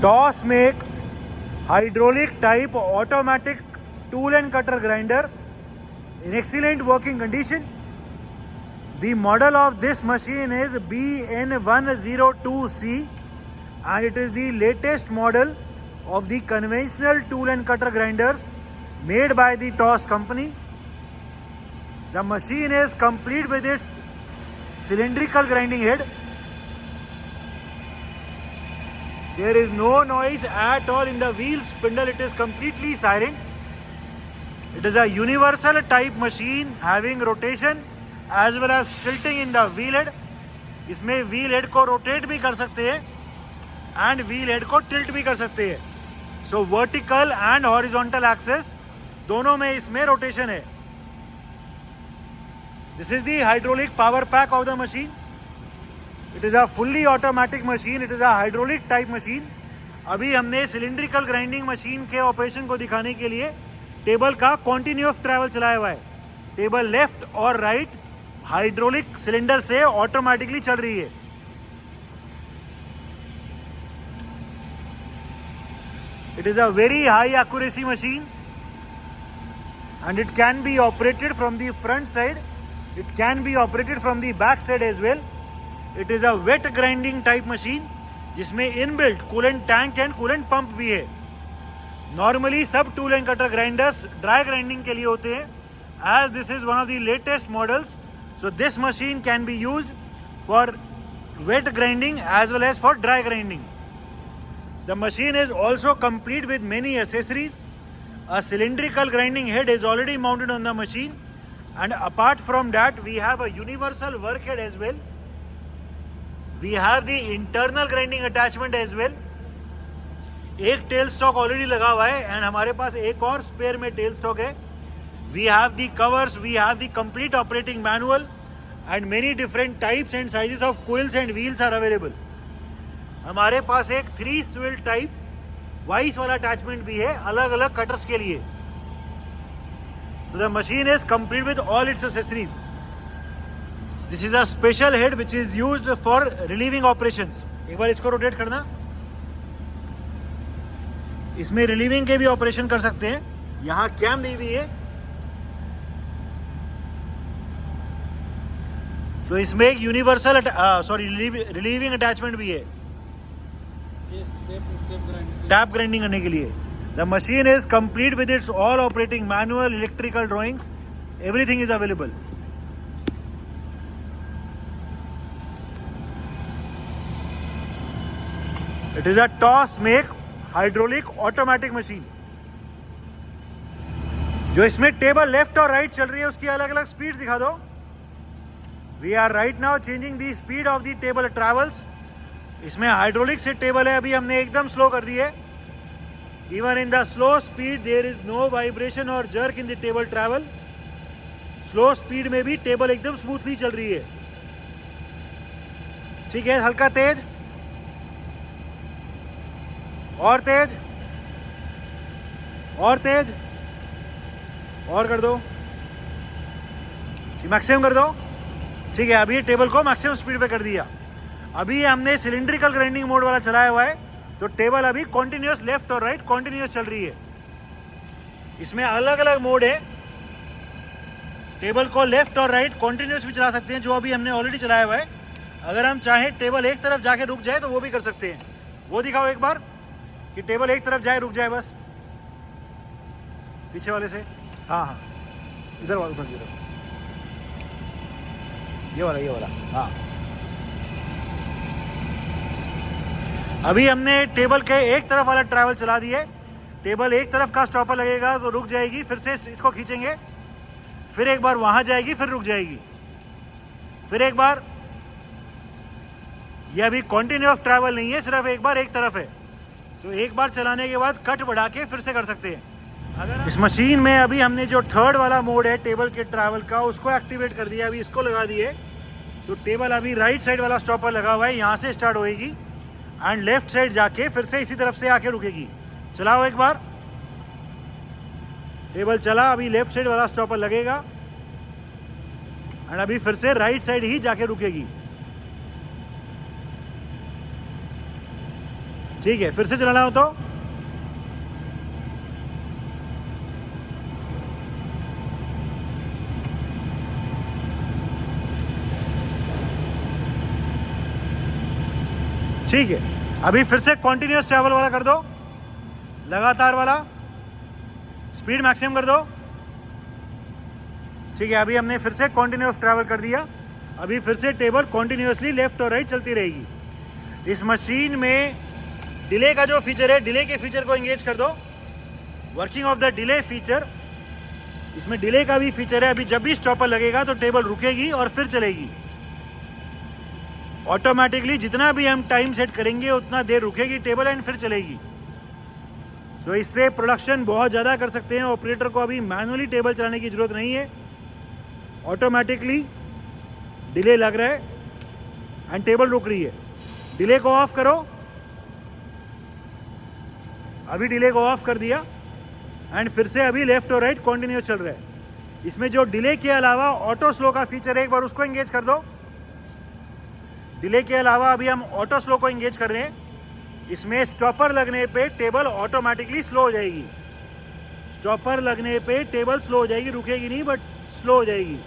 Toss make hydraulic type automatic tool and cutter grinder in excellent working condition. The model of this machine is BN102C and it is the latest model of the conventional tool and cutter grinders made by the TOS company. The machine is complete with its cylindrical grinding head. There is no noise at all in the wheel spindle, it is completely silent. It is a universal type machine having rotation as well as tilting in the wheel head. इसमें wheel head को rotate भी कर सकते हैं and wheel head को tilt भी कर सकते हैं. So vertical and horizontal axis दोनों में इसमें rotation है. This is the hydraulic power pack of the machine. It is a fully automatic machine. It is a hydraulic type machine. अभी हमने cylindrical grinding machine के ऑपरेशन को दिखाने के लिए टेबल का continuous travel चलाया हुआ है. टेबल लेफ्ट और राइट हाइड्रोलिक सिलेंडर से ऑटोमेटिकली चल रही है. It is a very high accuracy machine and it can be operated from the front side. It can be operated from the back side as well. It is a wet grinding type machine जिसमें inbuilt coolant tank and coolant pump भी है. Normally सब tool and cutter grinders dry grinding के लिए होते हैं. As this is one of the latest models, so this machine can be used for wet grinding as well as for dry grinding. The machine is also complete with many accessories. A cylindrical grinding head is already mounted on the machine and apart from that we have a universal work head as well. We have the internal grinding attachment as well. एक tell stock already लगा हुआ है and हमारे पास एक और spare में tail stock है. We have the covers, we have the complete operating manual and many different types and sizes of coils and wheels are available. हमारे पास एक 3 स्विल टाइप वाइस वाला अटैचमेंट भी है अलग अलग कटर्स के लिए. So the machine is complete with all its accessories. This is a special head which is used for relieving operations. एक बार इसको रोटेट करना. इसमें रिलीविंग के भी ऑपरेशन कर सकते हैं. यहाँ कैम दी हुई है. सो इसमें एक यूनिवर्सल रिलीविंग अटैचमेंट भी है टैप ग्राइंडिंग करने के लिए. The machine is complete with its all operating manual, electrical drawings, everything is available. It is a TOS make hydraulic automatic machine. जो इसमें टेबल लेफ्ट और राइट चल रही है उसकी अलग अलग स्पीड दिखा दो. We are right now changing the speed of the table travels. इसमें हाइड्रोलिक से टेबल है, अभी हमने एकदम स्लो कर दी है. Even in the slow speed there is no vibration और jerk in the table travel. Slow speed में भी टेबल एकदम स्मूथली चल रही है. ठीक है, हल्का तेज और तेज और तेज और कर दो. मैक्सिमम कर दो. ठीक है, अभी टेबल को मैक्सिमम स्पीड पे कर दिया. अभी हमने सिलिंड्रिकल ग्राइंडिंग मोड वाला चलाया हुआ है तो टेबल अभी कॉन्टिन्यूस लेफ्ट और राइट कॉन्टिन्यूस चल रही है. इसमें अलग अलग मोड है. टेबल को लेफ्ट और राइट कॉन्टिन्यूस भी चला सकते हैं जो अभी हमने ऑलरेडी चलाया हुआ है. अगर हम चाहें टेबल एक तरफ जाके रुक जाए तो वो भी कर सकते हैं. वो दिखाओ एक बार कि टेबल एक तरफ जाए रुक जाए बस. पीछे वाले से. हाँ हाँ, इधर वाला, उधर ये वाला. हाँ, अभी हमने टेबल के एक तरफ वाला ट्रैवल चला दिया. टेबल एक तरफ का स्टॉपर लगेगा तो रुक जाएगी, फिर से इसको खींचेंगे, फिर एक बार वहां जाएगी, फिर रुक जाएगी, फिर एक बार. ये अभी कॉन्टिन्यूस ट्रैवल नहीं है, सिर्फ एक बार एक तरफ है. तो एक बार चलाने के बाद कट बढ़ा के फिर से कर सकते हैं. अगर इस मशीन में अभी हमने जो थर्ड वाला मोड है टेबल के ट्रैवल का उसको एक्टिवेट कर दिया. अभी इसको लगा दिए तो टेबल अभी राइट साइड वाला स्टॉपर लगा हुआ है, यहाँ से स्टार्ट होएगी एंड लेफ्ट साइड जाके फिर से इसी तरफ से आके रुकेगी. चलाओ एक बार. टेबल चला, अभी लेफ्ट साइड वाला स्टॉपर लगेगा एंड अभी फिर से राइट साइड ही जाके रुकेगी. ठीक है, फिर से चलाना हो तो ठीक है। अभी फिर से कॉन्टिन्यूस ट्रैवल वाला कर दो, लगातार वाला, स्पीड मैक्सिमम कर दो। ठीक है, अभी हमने फिर से कॉन्टिन्यूस ट्रैवल कर दिया। अभी फिर से टेबल कॉन्टिन्यूसली लेफ्ट और राइट चलती रहेगी। इस मशीन में डिले का जो फीचर है, डिले के फीचर को एंगेज कर दो। Working of the delay feature, इसमें डिले का भी फीचर है। अभी जब भी स्टॉपर लगेगा तो टेबल रुकेगी और फिर चलेगी। ऑटोमेटिकली जितना भी हम टाइम सेट करेंगे उतना देर रुकेगी टेबल एंड फिर चलेगी। सो इससे प्रोडक्शन बहुत ज़्यादा कर सकते हैं। ऑपरेटर को अभी मैनुअली टेबल चलाने की ज़रूरत नहीं है, ऑटोमेटिकली डिले लग रहा है एंड टेबल रुक रही है। डिले को ऑफ करो, अभी डिले को ऑफ कर दिया एंड फिर से अभी लेफ्ट और राइट कंटिन्यूस चल रहा है। इसमें जो डिले के अलावा ऑटो स्लो का फीचर है, एक बार उसको एंगेज कर दो। डिले के अलावा अभी हम ऑटो स्लो को एंगेज कर रहे हैं। इसमें स्टॉपर लगने पे टेबल ऑटोमेटिकली स्लो हो जाएगी। स्टॉपर लगने पे टेबल स्लो हो जाएगी, रुकेगी नहीं बट स्लो हो जाएगी।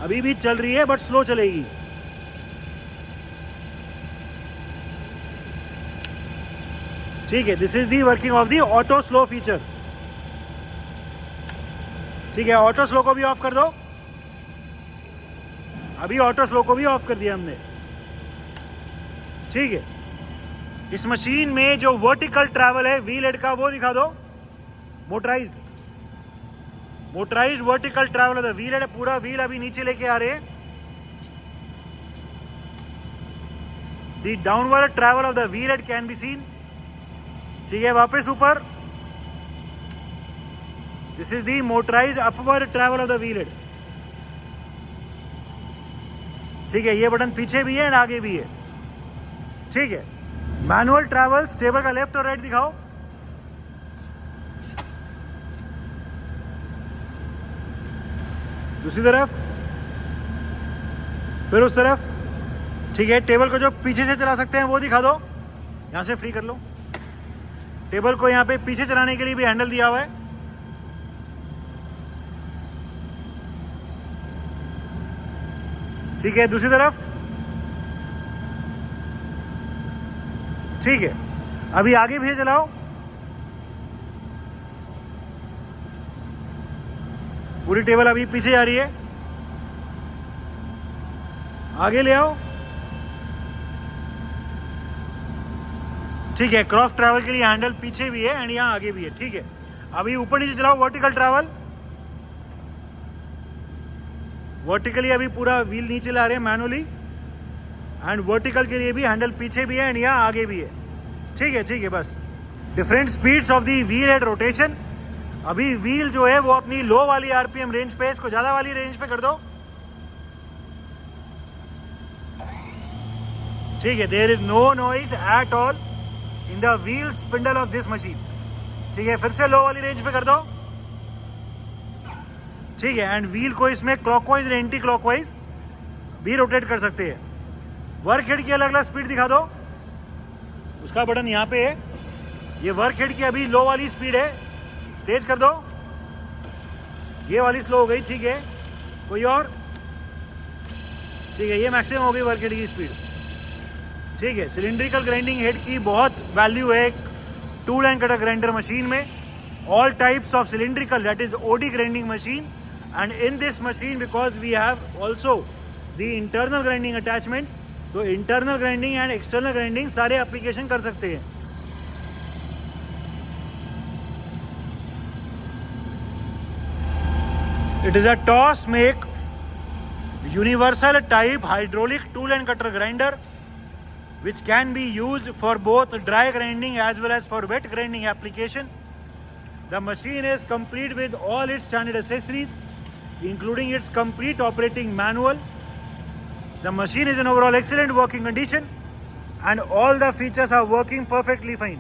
अभी भी चल रही है बट स्लो चलेगी। ठीक है, this is the working of the auto slow feature. ठीक है, ऑटो स्लो को भी ऑफ कर दो। अभी ऑटो स्लो को भी ऑफ कर दिया हमने। ठीक है, इस मशीन में जो वर्टिकल ट्रैवल है व्हील हेड का वो दिखा दो। मोटराइज्ड वर्टिकल ट्रैवल है, व्हील हेड, पूरा व्हील अभी नीचे लेके आ रहे हैं। The downward travel of the wheel head can be seen. ठीक है, वापस ऊपर। This is the motorised upward travel of the wheel head. ठीक है, ये बटन पीछे भी है और आगे भी है। ठीक है, मैनुअल ट्रैवल, टेबल का लेफ्ट और राइट दिखाओ। दूसरी तरफ, फिर उस तरफ। ठीक है, टेबल को जो पीछे से चला सकते हैं वो दिखा दो। यहां से फ्री कर लो। टेबल को यहां पे पीछे चलाने के लिए भी हैंडल दिया हुआ है। ठीक है, दूसरी तरफ। ठीक है, अभी आगे भी चलाओ। पूरी टेबल अभी पीछे जा रही है, आगे ले आओ। ठीक है, क्रॉस ट्रैवल के लिए हैंडल पीछे भी है एंड यहाँ आगे भी है। ठीक है, अभी ऊपर नीचे चलाओ वर्टिकल ट्रैवल। वर्टिकली अभी पूरा व्हील नीचे ला रहे हैं मैनुअली एंड वर्टिकल के लिए भी हैंडल पीछे भी है एंड यहाँ आगे भी है। ठीक है, बस different speeds of the wheel head rotation. अभी व्हील जो है वो अपनी लो वाली आरपीएम रेंज पे, इसको ज्यादा वाली रेंज पे कर दो। ठीक है, there is no noise at all in the wheel spindle of this machine. ठीक है, फिर से लो वाली रेंज पे कर दो। ठीक है, एंड व्हील को इसमें क्लॉकवाइज और एंटी क्लॉकवाइज भी रोटेट कर सकते हैं। वर्क हेड की अलग अलग स्पीड दिखा दो। उसका बटन यहाँ पे है। ये वर्क हेड की अभी लो वाली स्पीड है, तेज कर दो। ये वाली स्लो हो गई। ठीक है, कोई और। ठीक है, ये मैक्सिमम हो गई वर्क हेड की स्पीड। ठीक है, सिलिंड्रिकल ग्राइंडिंग हेड की बहुत वैल्यू है tool and cutter grinder machine में। All types of cylindrical, that is OD grinding machine, and in this machine because we have also the internal grinding attachment, तो internal grinding and external grinding सारे application कर सकते हैं। It is a TOS make universal type hydraulic tool and cutter grinder which can be used for both dry grinding as well as for wet grinding application. The machine is complete with all its standard accessories, including its complete operating manual. The machine is in overall excellent working condition and all the features are working perfectly fine.